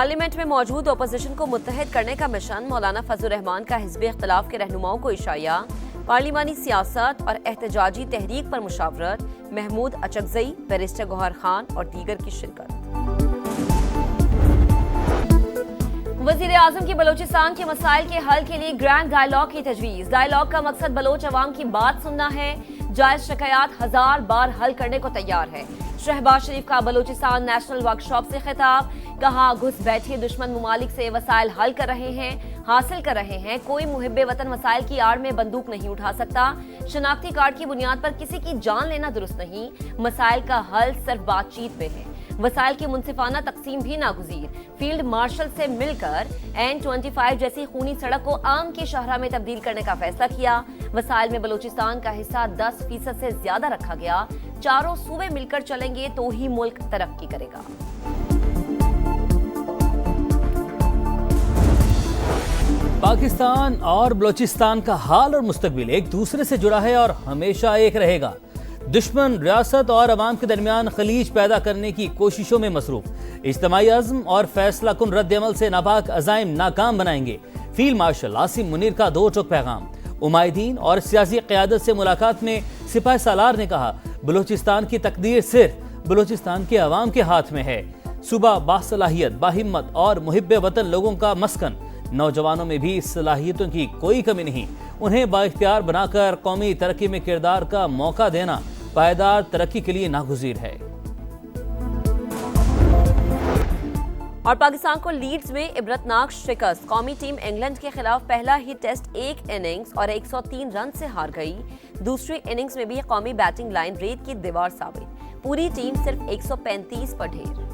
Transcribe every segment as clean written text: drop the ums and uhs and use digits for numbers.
Parliament में मौजूद opposition को मुत्तहिद करने का मिशन। मौलाना फजल रहमान का हिज़्ब इख्तिलाफ के रहनुमाओं को इशारा। पार्लिमानी सियासत और एहतजाजी तहरीक पर मुशावरत। महमूद अचकजई, बैरिस्टर गौहर खान और दीगर की शिरकत। वज़ीर आज़म की बलोचिस्तान के मसाइल के हल के लिए ग्रैंड डायलॉग की तजवीज़। डायलॉग का मकसद बलोच अवाम की बात सुनना है। जायज़ शिकायत 1000 बार हल करने को तैयार है। शहबाज शरीफ का बलोचिस्तान नेशनल वर्कशॉप से खिताब। कहा, घुस बैठे दुश्मन मुमालिक से वसाइल हल कर रहे हैं, हासिल कर रहे हैं। कोई मुहिब्बे वतन वसाइल की आड़ में बंदूक नहीं उठा सकता। शनाख्ती कार्ड की बुनियाद पर किसी की जान लेना दुरुस्त नहीं। मसाइल का हल सिर्फ बातचीत में है। वसाइल की मुनसिफाना तकसीम भी नागुज़ीर। फील्ड मार्शल से मिलकर N25 जैसी खूनी सड़क को आम की शाहरा में तब्दील करने का फैसला किया। वसाइल में बलूचिस्तान का हिस्सा 10% से ज्यादा रखा गया। चारों सूबे मिलकर चलेंगे तो ही मुल्क तरक्की करेगा। पाकिस्तान और बलूचिस्तान का हाल और मुस्तकबिल एक दूसरे से जुड़ा है और हमेशा एक रहेगा। दुश्मन रियासत और अवाम के दरमियान खलीज पैदा करने की कोशिशों में मसरूफ। इज्तिमाई अज़्म और फैसला कुन रद्द अमल से नापाक अज़ाइम नाकाम बनाएंगे। फील्ड मार्शल आसिम मुनीर का दो टोक पैगाम। उमायदीन और सियासी क़यादत से मुलाकात में सिपाही सालार ने कहा, बलूचिस्तान की तकदीर सिर्फ बलूचिस्तान के अवाम के हाथ में है। सूबा बासलाहियत, बाहिम्मत और मुहिब्बे वतन लोगों का मस्कन। नौजवानों में भी इस सलाहियतों की कोई कमी नहीं। उन्हें बाइख्तियार बनाकर कौमी तरक्की में किरदार का मौका देना पायदार तरक्की के लिए नागुज़ीर है। और पाकिस्तान को लीड्स में इबरतनाक शिकस्त। कौमी टीम इंग्लैंड के खिलाफ पहला ही टेस्ट एक इनिंग्स और 103 रन से हार गई। दूसरी इनिंग्स में भी कौमी बैटिंग लाइन रेत की दीवार साबित। पूरी टीम सिर्फ 135 पर ढेर।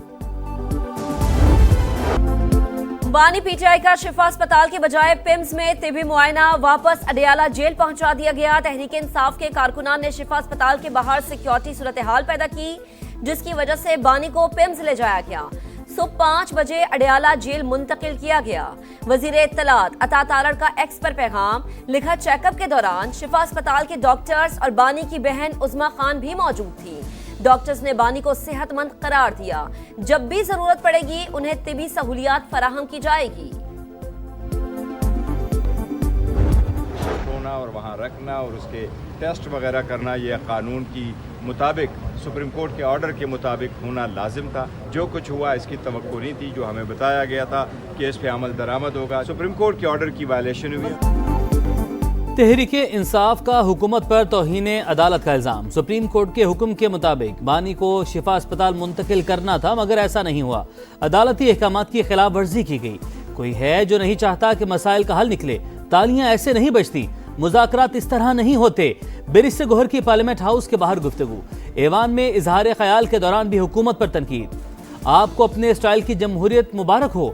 बानी पीटीआई का शिफा अस्पताल के बजाय पिम्स में तिबी मुआयना। वापस अडियाला जेल पहुंचा दिया गया। तहरीक इंसाफ के कारकुनान ने शिफा अस्पताल के बाहर सिक्योरिटी सूरत हाल पैदा की, जिसकी वजह से बानी को पिम्स ले जाया गया। सुबह 5 बजे अडियाला जेल मुंतकिल किया गया। वजीर इत्तलात अता तारड़ का एक्स पर पैगाम लिखा, चेकअप के दौरान शिफा अस्पताल के डॉक्टर्स और बानी की बहन उज़मा खान भी मौजूद थी। डॉक्टर्स ने बानी को सेहतमंद करार दिया। जब भी जरूरत पड़ेगी उन्हें तिबी सहूलियात फराहम की जाएगी। और वहाँ रखना और उसके टेस्ट वगैरह करना, यह कानून की मुताबिक, सुप्रीम कोर्ट के ऑर्डर के मुताबिक होना लाजिम था। जो कुछ हुआ इसकी तवक्को नहीं थी। जो हमें बताया गया था कि इस पे अमल दरामद होगा, सुप्रीम कोर्ट के ऑर्डर की वायलेशन हुई। तहरीके इंसाफ का हुकूमत पर तौहीने अदालत का इल्जाम। सुप्रीम कोर्ट के हुक्म के मुताबिक बानी को शिफा अस्पताल मुंतकिल करना था, मगर ऐसा नहीं हुआ। अदालती अहकामात की खिलाफ वर्जी की गई। कोई है जो नहीं चाहता कि मसाइल का हल निकले। तालियां ऐसे नहीं बजती, मुज़ाकरात इस तरह नहीं होते। बैरिस्टर गौहर की पार्लियामेंट हाउस के बाहर गुफ्तगू। ऐवान में इजहार ख्याल के दौरान भी हुकूमत पर तनकीद। आपको अपने स्टाइल की जमहूरियत मुबारक हो,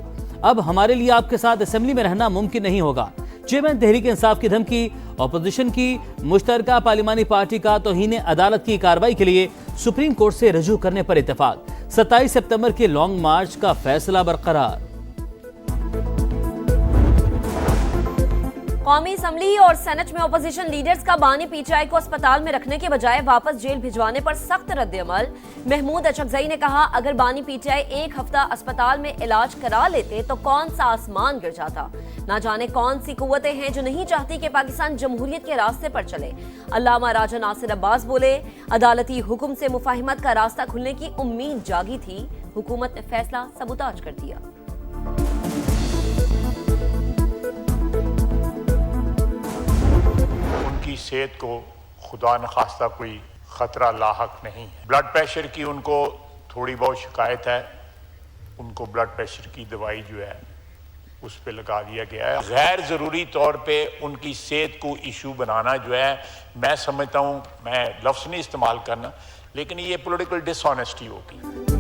अब हमारे लिए आपके साथ असेंबली में रहना मुमकिन नहीं होगा। चेयरमैन तहरीक इंसाफ की धमकी। अपोजिशन की मुश्तरका पार्लिमानी पार्टी का तौहीन अदालत की कार्रवाई के लिए सुप्रीम कोर्ट से रजू करने पर इत्तेफाक। 27 सितंबर के लॉन्ग मार्च का फैसला बरकरार। कौमी असम्बली और सेनेट में अपोजिशन लीडर्स का बानी पीटीआई को अस्पताल में रखने के बजाय वापस जेल भिजवाने पर सख्त रद्द-ए-अमल। महमूद अचकजई ने कहा, अगर बानी पीटीआई 1 हफ्ता अस्पताल में इलाज करा लेते तो कौन सा आसमान गिर जाता। ना जाने कौन सी कुव्वतें हैं जो नहीं चाहती कि पाकिस्तान जमहूरियत के रास्ते पर चले। अल्लामा राजा नासिर अब्बास बोले, अदालती हुक्म से मुफाहिमत का रास्ता खुलने की उम्मीद जागी थी, हुकूमत ने फैसला सबूताज कर दिया। उनकी सेहत को खुदा न खास्ता कोई ख़तरा लाहक नहीं है। ब्लड प्रेशर की उनको थोड़ी बहुत शिकायत है, उनको ब्लड प्रेशर की दवाई जो है उस पे लगा दिया गया है। गैर ज़रूरी तौर पे उनकी सेहत को इशू बनाना जो है, मैं समझता हूँ, मैं लफ्ज़ नहीं इस्तेमाल करना, लेकिन ये पॉलिटिकल डिसऑनेस्टी होगी।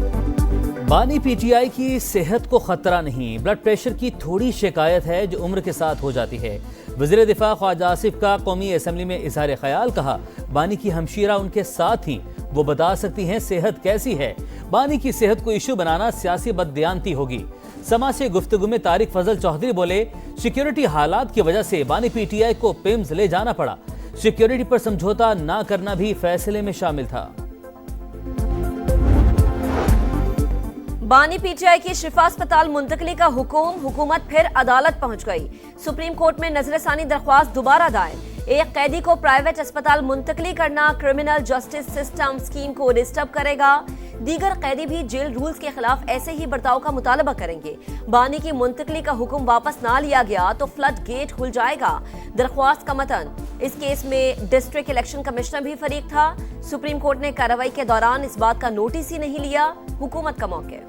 बानी पीटीआई की सेहत को खतरा नहीं, ब्लड प्रेशर की थोड़ी शिकायत है जो उम्र के साथ हो जाती है। वज़ीर दिफा ख्वाजा आसिफ का कौमी असम्बली में इजहार ख्याल। कहा, बानी की हमशीरा उनके साथ ही, वो बता सकती हैं सेहत कैसी है। बानी की सेहत को इशू बनाना सियासी बददियानती होगी। समा से गुफ्तगू में तारिक फजल चौधरी बोले, सिक्योरिटी हालात की वजह से बानी पीटीआई को पिम्स ले जाना पड़ा। सिक्योरिटी पर समझौता ना करना भी फैसले में शामिल था। बानी पीटीआई की शिफा अस्पताल मुंतकली का हुकूमत फिर अदालत पहुंच गई। सुप्रीम कोर्ट में नजरसानी दरख्वास्त दोबारा दायर। एक कैदी को प्राइवेट अस्पताल मुंतकली करना क्रिमिनल जस्टिस सिस्टम स्कीम को डिस्टर्ब करेगा। दीगर कैदी भी जेल रूल्स के खिलाफ ऐसे ही बर्ताव का मुतालबा करेंगे। बानी की मुंतकली का हुक्म वापस ना लिया गया तो फ्लड गेट खुल जाएगा। दरख्वास्त का मतन, इस केस में डिस्ट्रिक्ट इलेक्शन कमिश्नर भी फरीक था। सुप्रीम कोर्ट ने कार्रवाई के दौरान इस बात का नोटिस ही नहीं लिया। हुकूमत का मौके।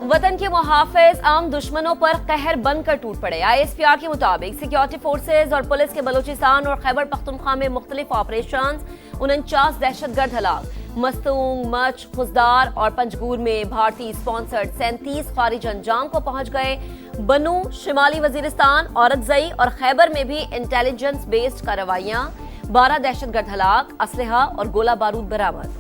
वतन के मुहाफिज आम दुश्मनों पर कहर बनकर टूट पड़े। ISPR के मुताबिक सिक्योरिटी फोर्सेज और पुलिस के बलूचिस्तान और खैबर पख्तूनख्वा में मुख्तलिफ ऑपरेशंस 49 दहशतगर्द हलाक। मस्तूंग, मच, खुजदार और पंजगूर में भारतीय स्पॉन्सर्ड 37 खारिज अंजाम को पहुंच गए। बनू, शिमाली वजीरिस्तान, औरतजई और खैबर में भी इंटेलिजेंस बेस्ड कार्रवाइयां। 12 दहशतगर्द हलाक, असलहा और गोला बारूद बरामद।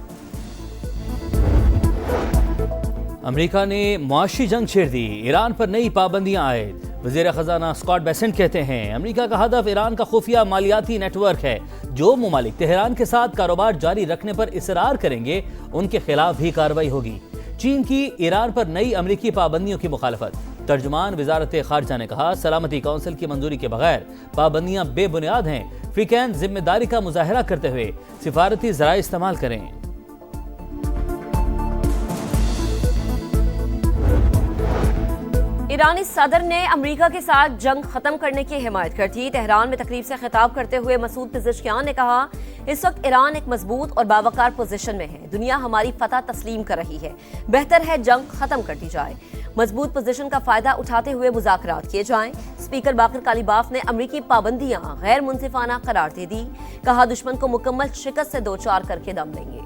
अमेरिका ने मुआशी जंग छेड़ दी, ईरान पर नई पाबंदियां आयद। वज़ीर ख़जाना स्कॉट बेसेंट कहते हैं अमेरिका का हदफ ईरान का खुफिया मालियाती नेटवर्क है। जो मुमालिक तेहरान के साथ कारोबार जारी रखने पर इसरार करेंगे उनके खिलाफ भी कार्रवाई होगी। चीन की ईरान पर नई अमेरिकी पाबंदियों की मुखालफत। तर्जुमान वजारत खारजा ने कहा सलामती काउंसिल की मंजूरी के बगैर पाबंदियां बेबुनियाद हैं। फ्रीकैन जिम्मेदारी का मुजाहरा करते हुए सिफारती ज़राए इस्तेमाल करें। ईरानी सदर ने अमेरिका के साथ जंग खत्म करने की हिमायत कर दी। तेहरान में तकरीब से खिताब करते हुए मसूद पिज़ेशकियान ने कहा इस वक्त ईरान एक मजबूत और बावकार पोजीशन में है। दुनिया हमारी फतह तस्लीम कर रही है। बेहतर है जंग खत्म कर दी जाए। मजबूत पोजीशन का फायदा उठाते हुए मुज़ाकरात किए जाएं। स्पीकर बाकर कालीबाफ ने अमेरिकी पाबंदियां गैर मुनसिफाना करार दे दी। कहा दुश्मन को मुकम्मल शिकस्त से दो चार करके दम लेंगे।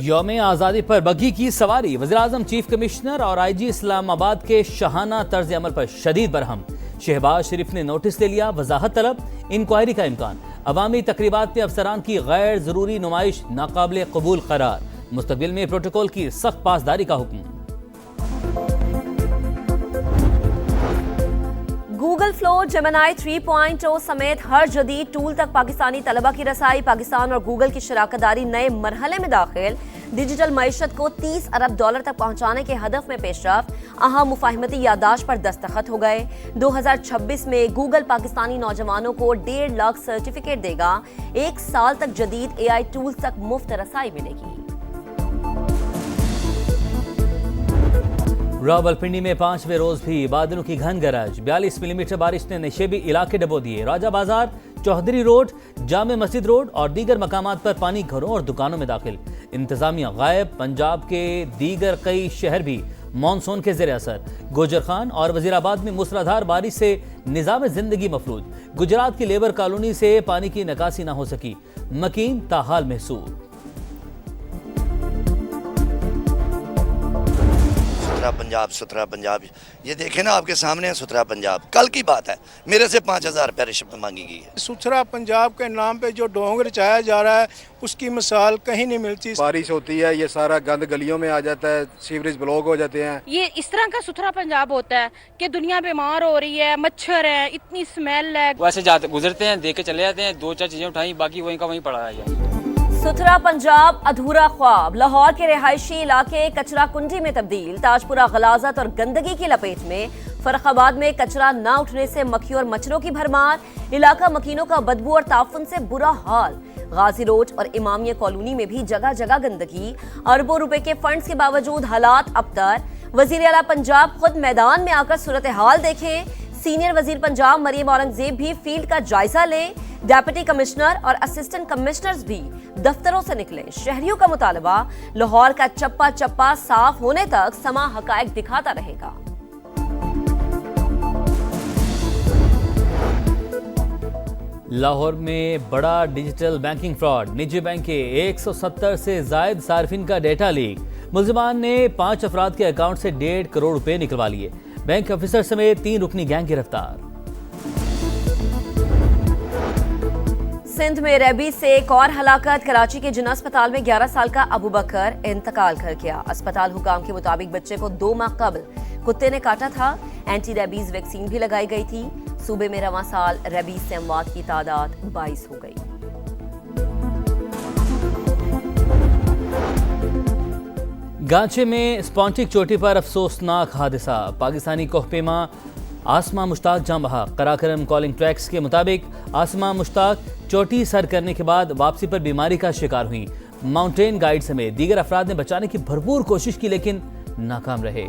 यौम आज़ादी पर बग्घी की सवारी। वज़ीर-ए-आज़म, चीफ कमिश्नर और IG इस्लामाबाद के शाहाना तर्ज अमल पर शदीद बरहम। शहबाज शरीफ ने नोटिस ले लिया, वजाहत तलब। इंक्वायरी का इम्कान। अवामी तकरीबात में अफसरान की गैर जरूरी नुमाइश नाकाबिल कबूल करार। मुस्तकबिल में प्रोटोकॉल की सख्त पासदारी का हुक्म। गूगल फ्लो, जेमिनी 3.0 समेत हर जदीद टूल तक पाकिस्तानी तलबा की रसाई। पाकिस्तान और गूगल की शराकतदारी नए मरहले में दाखिल। डिजिटल मईशत को $30 अरब तक पहुंचाने के हदफ में पेशरफ्त। अहम मुफाहिमती यादाश्त पर दस्तखत हो गए। 2026 में गूगल पाकिस्तानी नौजवानों को 1.5 लाख सर्टिफिकेट देगा। 1 साल तक जदीद AI टूल्स तक मुफ्त रसाई मिलेगी। रावलपिंडी में 5वें रोज भी बादलों की घन गरज। 42 मिलीमीटर बारिश ने नशेबी इलाके डबो दिए। राजा बाजार, चौधरी रोड, जामे मस्जिद रोड और दीगर मकामात पर पानी घरों और दुकानों में दाखिल। इंतजामिया गायब। पंजाब के दीगर कई शहर भी मानसून के ज़ेर असर। गोजर खान और वजीराबाद में मूसलाधार बारिश से निज़ाम जिंदगी मफलूज। गुजरात की लेबर कॉलोनी से पानी की निकासी न हो सकी। मकीन ताहाल महसूस। सुथरा पंजाब, ये देखें ना आपके सामने है सुथरा पंजाब। कल की बात है, मेरे से 5,000 रुपया रिश्वत मांगी गई है। सुथरा पंजाब के नाम पे जो ढोंग रचाया जा रहा है उसकी मिसाल कहीं नहीं मिलती। बारिश होती है, ये सारा गंद गलियों में आ जाता है, सीवरेज ब्लॉक हो जाते हैं। ये इस तरह का सुथरा पंजाब होता है कि दुनिया बीमार हो रही है, मच्छर है, इतनी स्मेल है। वैसे जाते गुजरते हैं, देख के चले जाते हैं, 2-4 चीजें उठाई, बाकी वहीं का वहीं पड़ा है। सुथरा पंजाब अधूरा ख्वाब। लाहौर के रिहायशी इलाके कचरा कुंडी में तब्दील। ताजपुरा गलाजत और गंदगी की लपेट में। फर्रुखाबाद में कचरा न उठने से मक्खी और मच्छरों की भरमार। इलाका मकीनों का बदबू और ताफुन से बुरा हाल। गाजी रोड और इमामिया कॉलोनी में भी जगह जगह गंदगी। अरबों रुपए के फंड्स के बावजूद हालात अबतर। वजीर आला पंजाब खुद मैदान में आकर सूरत हाल देखें। सीनियर वजीर पंजाब मरियम औरंगजेब भी फील्ड का जायजा लें। डेप्यूटी कमिश्नर और असिस्टेंट कमिश्नर्स भी दफ्तरों से निकले। शहरियों का मुतालबा लाहौर का चप्पा चप्पा साफ होने तक समा हकायक दिखाता रहेगा। लाहौर में बड़ा डिजिटल बैंकिंग फ्रॉड। निजी बैंक के 170 से जायद सार्फिन का डेटा लीक। मुलजिमान ने 5 अफराद के अकाउंट से 1.5 करोड़ रुपए निकलवा लिए। बैंक ऑफिसर समेत 3 रुकनी गैंग गिरफ्तार। सिंध में रेबीज से एक और हलाकत। कराची के जिना अस्पताल में 11 साल का अबू बकर इंतकाल कर गया। अस्पताल हुकाम के मुताबिक बच्चे को 2 माह कबल कुत्ते ने काटा था। एंटी रेबीज वैक्सीन भी लगाई गई थी। صوبے میں رواں سال ریبیز سے اموات کی تعداد 22 ہو گئی۔ گانچے میں اسپونٹک چوٹی پر افسوسناک حادثہ، پاکستانی کوہ پیما آسما مشتاق جاں بحق۔ قراقرم کالنگ ٹریکس کے مطابق آسما مشتاق چوٹی سر کرنے کے بعد واپسی پر بیماری کا شکار ہوئیں۔ ماؤنٹین گائیڈ سمیت دیگر افراد نے بچانے کی بھرپور کوشش کی لیکن ناکام رہے۔